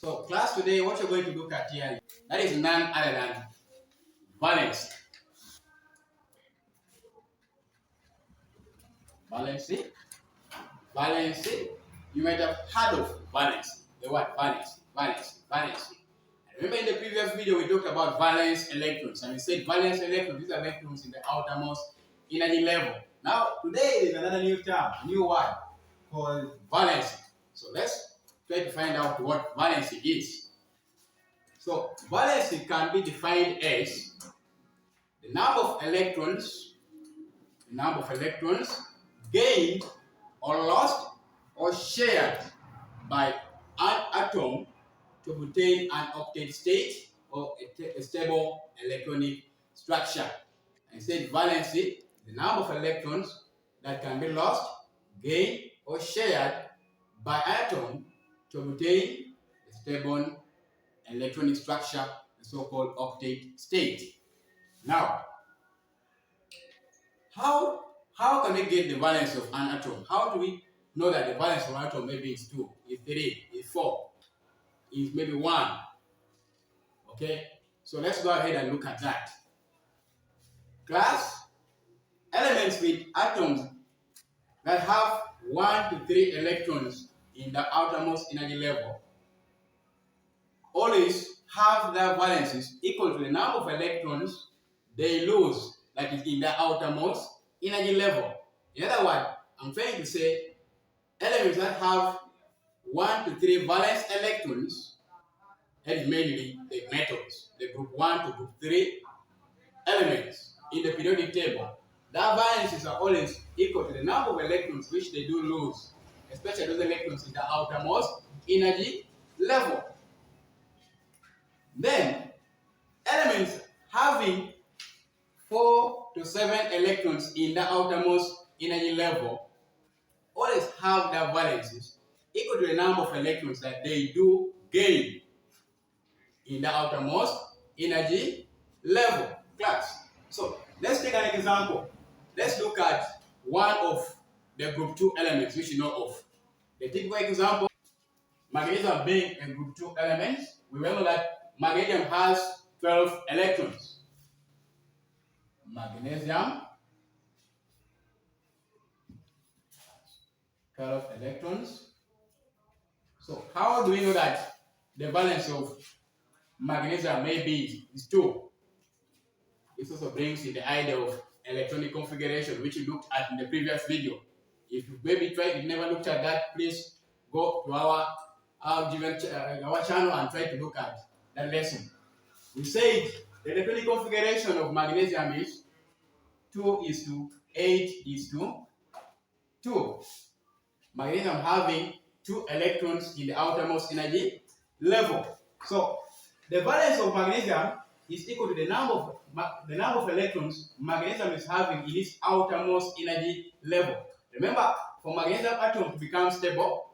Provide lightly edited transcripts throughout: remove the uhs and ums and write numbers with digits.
So class today, what you're going to look at here, that is none other than valency. Valency. Valency. You might have heard of valency. The word valency. Valency. Valency. Remember in the previous video we talked about valence electrons, and we said valence electrons, these are electrons in the outermost energy level. Now today is another new term, new word called valency. So let's try to find out what valency is. So valency can be defined as the number of electrons gained or lost or shared by an atom to obtain an octet state or a stable electronic structure. I said valency, the number of electrons that can be lost, gained, or shared by atom to obtain a stable electronic structure, the so-called octet state. Now, how can we get the valence of an atom? How do we know that the valence of an atom maybe is 2, is 3, is 4, is maybe 1? Okay, so let's go ahead and look at that. Class, elements with atoms that have 1 to 3 electrons in the outermost energy level always have their valences equal to the number of electrons they lose, that is in the outermost energy level. In other words, I'm trying to say elements that have 1 to 3 valence electrons, that is mainly the metals, the group 1 to group 3 elements in the periodic table. Their valences are always equal to the number of electrons which they do lose, especially those electrons in the outermost energy level. Then, elements having 4 to 7 electrons in the outermost energy level always have their valences equal to the number of electrons that they do gain in the outermost energy level. Class. So let's take an example. Let's look at one of the group 2 elements which you know of. The typical example, magnesium being a group 2 element, we will know that magnesium has 12 electrons. Magnesium, 12 electrons. So how do we know that the valence of magnesium maybe is 2? This also brings in the idea of electronic configuration, which we looked at in the previous video. If you maybe never looked at that, please go to our channel and try to look at that lesson. We said the electronic configuration of magnesium is 2:8:2. Magnesium having 2 electrons in the outermost energy level. So the valence of magnesium is equal to the number of electrons magnesium is having in its outermost energy level. Remember, for magnesium atom to become stable,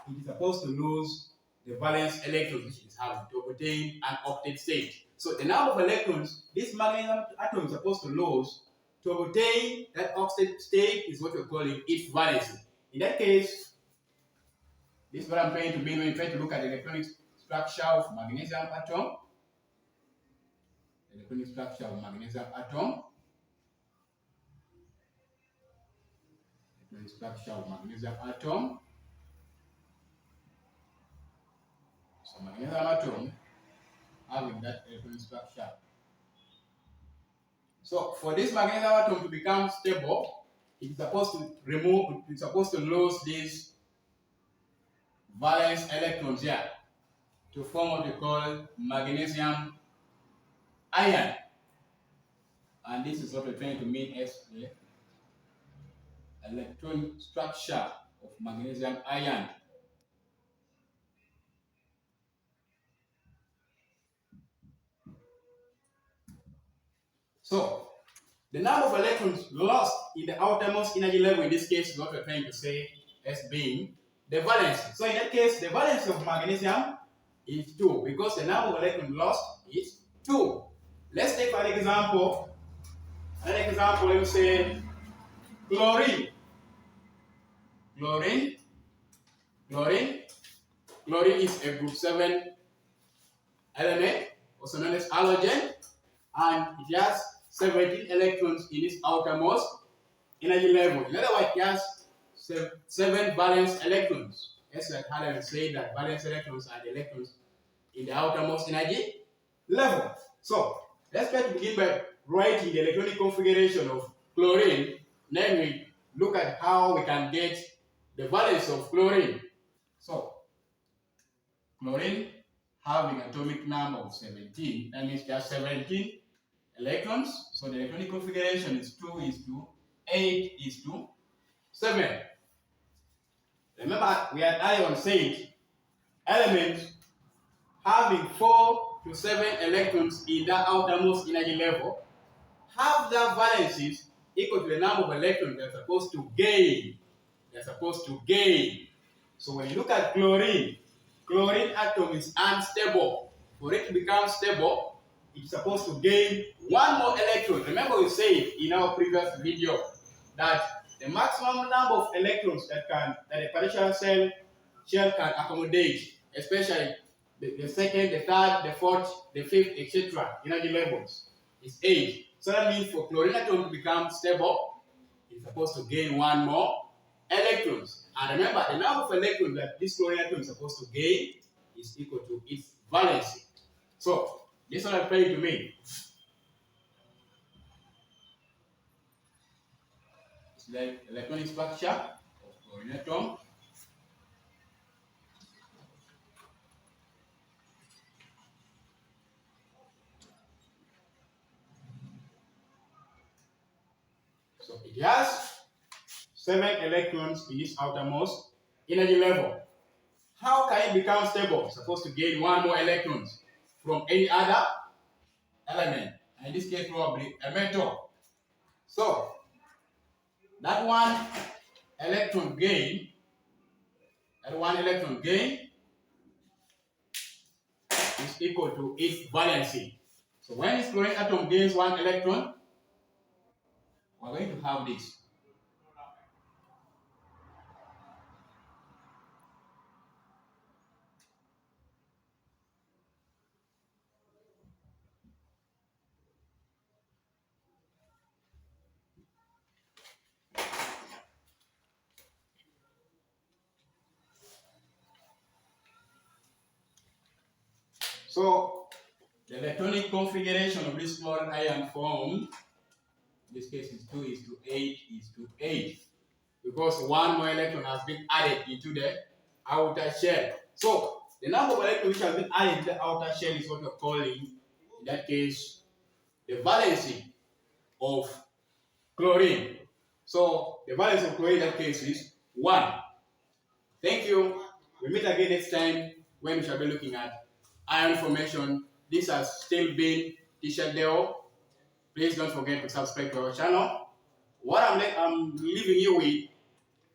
it is supposed to lose the valence electrons which it is having to obtain an octet state. So the number of electrons this magnesium atom is supposed to lose to obtain that octet state is what we're calling its valency. In that case, this is what I'm trying to mean when you try to look at the electronic structure of magnesium atom. Electronic structure of magnesium atom. Electronic structure of magnesium atom. So magnesium atom having that electronic structure. So for this magnesium atom to become stable, it's supposed to lose these valence electrons here to form what we call magnesium ion. And this is what we're trying to mean as the electronic structure of magnesium ion. So, the number of electrons lost in the outermost energy level in this case is what we're trying to say as being the valence. So in that case, the valence of magnesium is 2 because the number of electrons lost is 2. Let's take an example. Another example, let me say chlorine. Chlorine Chlorine is a group 7 element, also known as halogen, and it has 17 electrons in its outermost energy level. In other words, it has 7 valence electrons. As like Helen said, that valence electrons are the electrons in the outermost energy level. So let's try to begin by writing the electronic configuration of chlorine. Then we look at how we can get the valence of chlorine. So chlorine having atomic number of 17, that means there are 17 electrons. So the electronic configuration is 2:8:7. Remember, we had ion said elements having 4 to 7 electrons in the outermost energy level have their valencies equal to the number of electrons they're supposed to gain. So when you look at chlorine, chlorine atom is unstable. For it to become stable, it's supposed to gain one more electron. Remember we said in our previous video that the maximum number of electrons that a partial shell can accommodate, especially the second, the third, the fourth, the fifth, etc. energy levels is 8. So that means for chlorine atom to become stable, it's supposed to gain one more electrons. And remember, the number of electrons that this chlorine atom is supposed to gain is equal to its valency. So this one I'm trying to mean. It's like electronic structure of chlorine atom. So it has 7 electrons in its outermost energy level. How can it become stable? It's supposed to gain one more electrons from any other element. And in this case, probably a metal. So that one electron gain is equal to its valency. So when this chlorine atom gains one electron, we're going to have this. So the electronic configuration of this chlorine ion formed, in this case is 2:8:8, because one more electron has been added into the outer shell. So the number of electrons which has been added to the outer shell is what we're calling, in that case, the valency of chlorine. So the valency of chlorine in that case is 1. Thank you. We meet again next time when we shall be looking at ion formation. This has still been Teacher Deo. Please don't forget to subscribe to our channel. What I'm leaving you with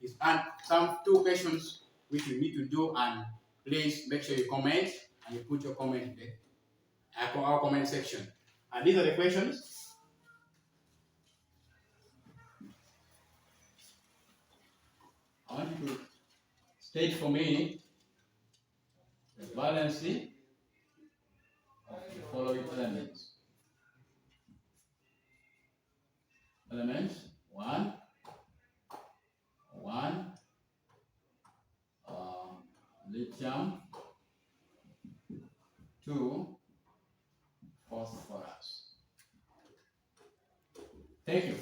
is some 2 questions which you need to do, and please make sure you comment and you put your comment in our comment section. And these are the questions. I want you to state for me the valency of the following elements. Elements 1, lithium, 2, phosphorus. Thank you.